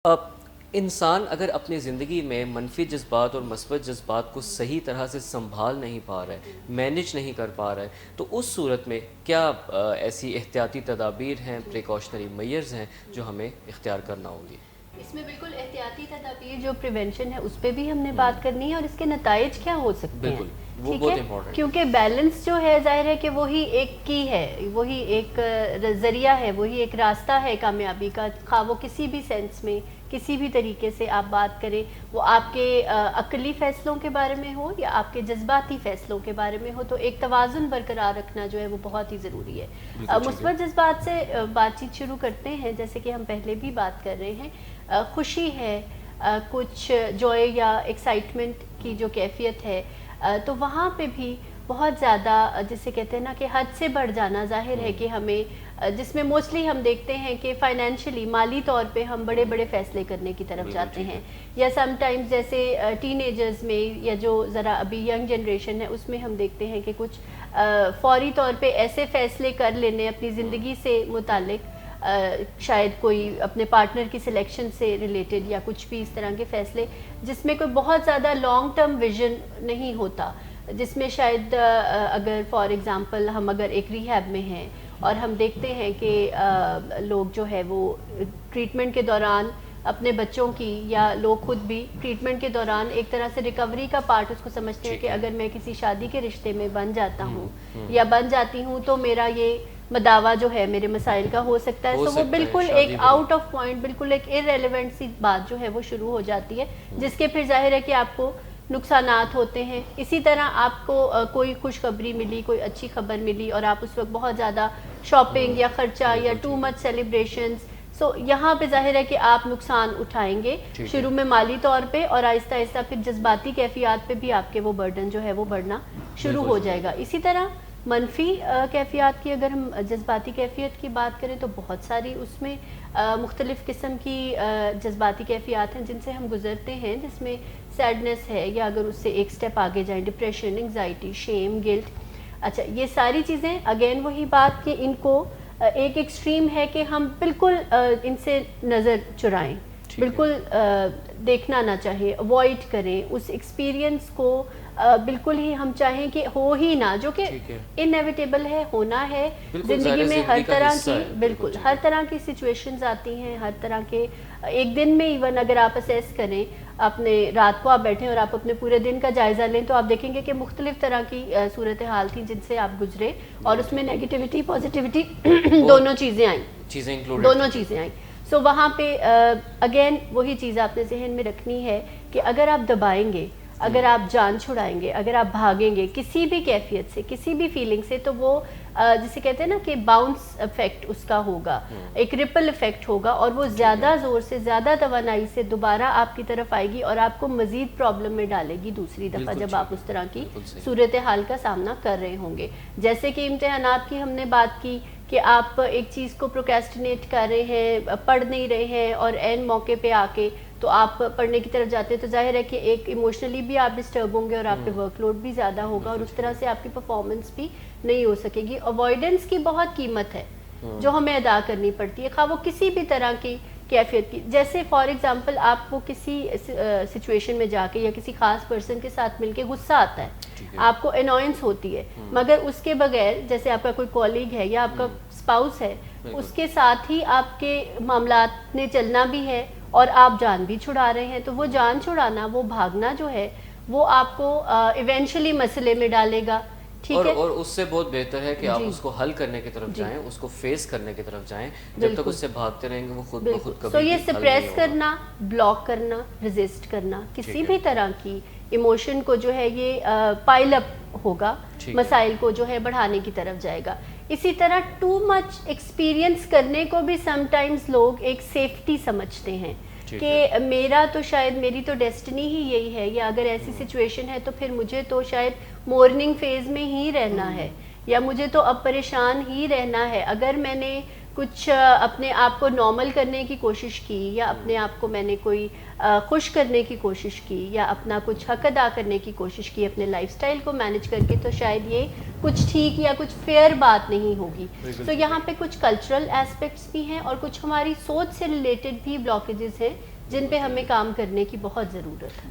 اب انسان اگر اپنی زندگی میں منفی جذبات اور مثبت جذبات کو صحیح طرح سے سنبھال نہیں پا رہا ہے، مینج نہیں کر پا رہا ہے، تو اس صورت میں کیا ایسی احتیاطی تدابیر ہیں، پریکاشنری میئرز ہیں جو ہمیں اختیار کرنا ہوگی؟ اس میں بالکل احتیاطی تدابیر جو پریونشن ہے اس پہ بھی ہم نے بات کرنی ہے، اور اس کے نتائج کیا ہو سکتے ہیں. بالکل، وہ ٹھیک بہت ہے، امپورٹنٹ. کیونکہ بیلنس جو ہے ظاہر ہے کہ وہی ایک کی ہے، وہی ایک ذریعہ ہے، وہی ایک راستہ ہے کامیابی کا. خواہ وہ کسی بھی سینس میں کسی بھی طریقے سے آپ بات کریں، وہ آپ کے عقلی فیصلوں کے بارے میں ہو یا آپ کے جذباتی فیصلوں کے بارے میں ہو، تو ایک توازن برقرار رکھنا جو ہے وہ بہت ہی ضروری ہے. مثبت جذبات سے بات چیت شروع کرتے ہیں. جیسے کہ ہم پہلے بھی بات کر رہے ہیں، خوشی ہے، کچھ جوائے یا ایکسائٹمنٹ کی جو کیفیت ہے، تو وہاں پہ بھی بہت زیادہ جسے کہتے ہیں نا کہ حد سے بڑھ جانا ظاہر ہے کہ ہمیں، جس میں موسٹلی ہم دیکھتے ہیں کہ فائنینشلی مالی طور پہ ہم بڑے بڑے فیصلے کرنے کی طرف جاتے ہیں، یا سم ٹائمز جیسے ٹین ایجرز میں یا جو ذرا ابھی ینگ جنریشن ہے اس میں ہم دیکھتے ہیں کہ کچھ فوری طور پہ ایسے فیصلے کر لینے اپنی زندگی سے متعلق، شاید کوئی اپنے پارٹنر کی سلیکشن سے ریلیٹڈ یا کچھ بھی اس طرح کے فیصلے جس میں کوئی بہت زیادہ لانگ ٹرم ویژن نہیں ہوتا، جس میں شاید اگر فار ایگزامپل ہم اگر ایک ریہیب میں ہیں اور ہم دیکھتے ہیں کہ لوگ جو ہے وہ ٹریٹمنٹ کے دوران اپنے بچوں کی، یا لوگ خود بھی ٹریٹمنٹ کے دوران ایک طرح سے ریکوری کا پارٹ اس کو سمجھتے ہیں کہ اگر میں کسی شادی کے رشتے میں بن جاتا ہوں یا بن جاتی ہوں تو میرا یہ مداوع جو ہے میرے مسائل کا ہو سکتا ہے. تو وہ بالکل ایک آؤٹ آف پوائنٹ، بالکل ایک ارریلیونٹ سی بات جو ہے وہ شروع ہو جاتی ہے، جس کے پھر ظاہر ہے کہ آپ کو نقصانات ہوتے ہیں. اسی طرح آپ کو کوئی خوشخبری ملی، کوئی اچھی خبر ملی، اور آپ اس وقت بہت زیادہ شاپنگ یا خرچہ یا ٹو مچ سیلیبریشنز، سو یہاں پہ ظاہر ہے کہ آپ نقصان اٹھائیں گے شروع میں مالی طور پہ، اور آہستہ آہستہ پھر جذباتی کیفیات پہ بھی آپ کے وہ برڈن جو ہے وہ بڑھنا شروع ہو جائے گا. اسی طرح منفی کیفیات کی اگر ہم جذباتی کیفیت کی بات کریں تو بہت ساری اس میں مختلف قسم کی جذباتی کیفیات ہیں جن سے ہم گزرتے ہیں، جس میں سیڈنس ہے، یا اگر اس سے ایک سٹیپ آگے جائیں ڈپریشن، انگزائٹی، شیم، گلٹ. اچھا، یہ ساری چیزیں اگین وہی بات کہ ان کو ایک ایکسٹریم ہے کہ ہم بالکل ان سے نظر چرائیں، بالکل دیکھنا نہ چاہیے، اوائڈ کریں اس ایکسپیرینس کو. بالکل ہی ہم چاہیں کہ ہو ہی نہ، جو کہ انیویٹیبل ہے، ہونا ہے زندگی میں. ہر طرح کی، بالکل ہر طرح کی سچویشنز آتی ہیں، ہر طرح کے. ایک دن میں ایون اگر آپ اسیس کریں، اپنے رات کو آپ بیٹھیں اور آپ اپنے پورے دن کا جائزہ لیں تو آپ دیکھیں گے کہ مختلف طرح کی صورتحال تھیں جن سے آپ گزرے، اور اس میں نیگیٹیوٹی پازیٹیوٹی دونوں چیزیں آئیں. سو وہاں پہ اگین وہی چیز آپ نے ذہن میں رکھنی ہے کہ اگر آپ دبائیں گے، اگر آپ جان چھڑائیں گے، اگر آپ بھاگیں گے کسی بھی کیفیت سے، کسی بھی فیلنگ سے، تو وہ جسے کہتے ہیں نا کہ باؤنس افیکٹ اس کا ہوگا، ایک ریپل افیکٹ ہوگا، اور وہ زیادہ زور سے، زیادہ توانائی سے دوبارہ آپ کی طرف آئے گی اور آپ کو مزید پرابلم میں ڈالے گی دوسری دفعہ جب آپ اس طرح کی صورتحال کا سامنا کر رہے ہوں گے. جیسے کہ امتحانات کی ہم نے بات کی کہ آپ ایک چیز کو پروکیسٹینیٹ کر رہے ہیں، پڑھ نہیں رہے ہیں، اور عین موقع پہ آ کے تو آپ پڑھنے کی طرف جاتے ہیں، تو ظاہر ہے کہ ایک ایموشنلی بھی آپ ڈسٹرب ہوں گے اور آپ پہ ورک لوڈ بھی زیادہ ہوگا، اور اس طرح سے آپ کی پرفارمنس بھی نہیں ہو سکے گی. اوائیڈنس کی بہت قیمت ہے جو ہمیں ادا کرنی پڑتی ہے، خواہ وہ کسی بھی طرح کی کیفیت کی. جیسے فار ایگزامپل آپ کو کسی سچویشن میں جا کے یا کسی خاص پرسن کے ساتھ مل کے غصہ آتا ہے، آپ کو انوائنس ہوتی ہے، مگر اس کے بغیر جیسے آپ کا کوئی کولیگ ہے یا آپ کا اسپاؤس ہے، اس کے ساتھ ہی آپ کے معاملات نے چلنا بھی ہے اور آپ جان بھی چھڑا رہے ہیں، تو وہ جان چھڑانا، وہ بھاگنا جو ہے وہ آپ کو ایونچولی مسئلے میں ڈالے گا. ٹھیک ہے، اور اس سے بہت بہتر ہے کہ آپ اس کو حل کرنے کی طرف جائیں، اس کو فیس کرنے کی طرف جائیں. جب تک اس سے بھاگتے رہیں گے وہ خود بخود کبھی تو یہ سپریس کرنا، بلاک کرنا، ریزسٹ کرنا کسی بھی طرح کی ایموشن کو جو ہے یہ پائل اپ ہوگا، مسائل کو جو ہے بڑھانے کی طرف جائے گا. اسی طرح ٹو مچ ایکسپیرینس کرنے کو بھی سم ٹائمز لوگ ایک سیفٹی سمجھتے ہیں کہ میرا تو شاید، میری تو ڈیسٹنی ہی یہی ہے، یا اگر ایسی سچویشن ہے تو پھر مجھے تو شاید مورننگ فیز میں ہی رہنا ہے، یا مجھے تو اب پریشان ہی رہنا ہے. اگر میں نے کچھ اپنے آپ کو نارمل کرنے کی کوشش کی، یا اپنے آپ کو میں نے کوئی خوش کرنے کی کوشش کی، یا اپنا کچھ حق ادا کرنے کی کوشش کی اپنے لائف سٹائل کو مینج کر کے، تو شاید یہ کچھ ٹھیک یا کچھ فیئر بات نہیں ہوگی. تو یہاں پہ کچھ کلچرل ایسپیکٹس بھی ہیں اور کچھ ہماری سوچ سے ریلیٹڈ بھی بلاکیجز ہیں جن پہ ہمیں کام کرنے کی بہت ضرورت ہے.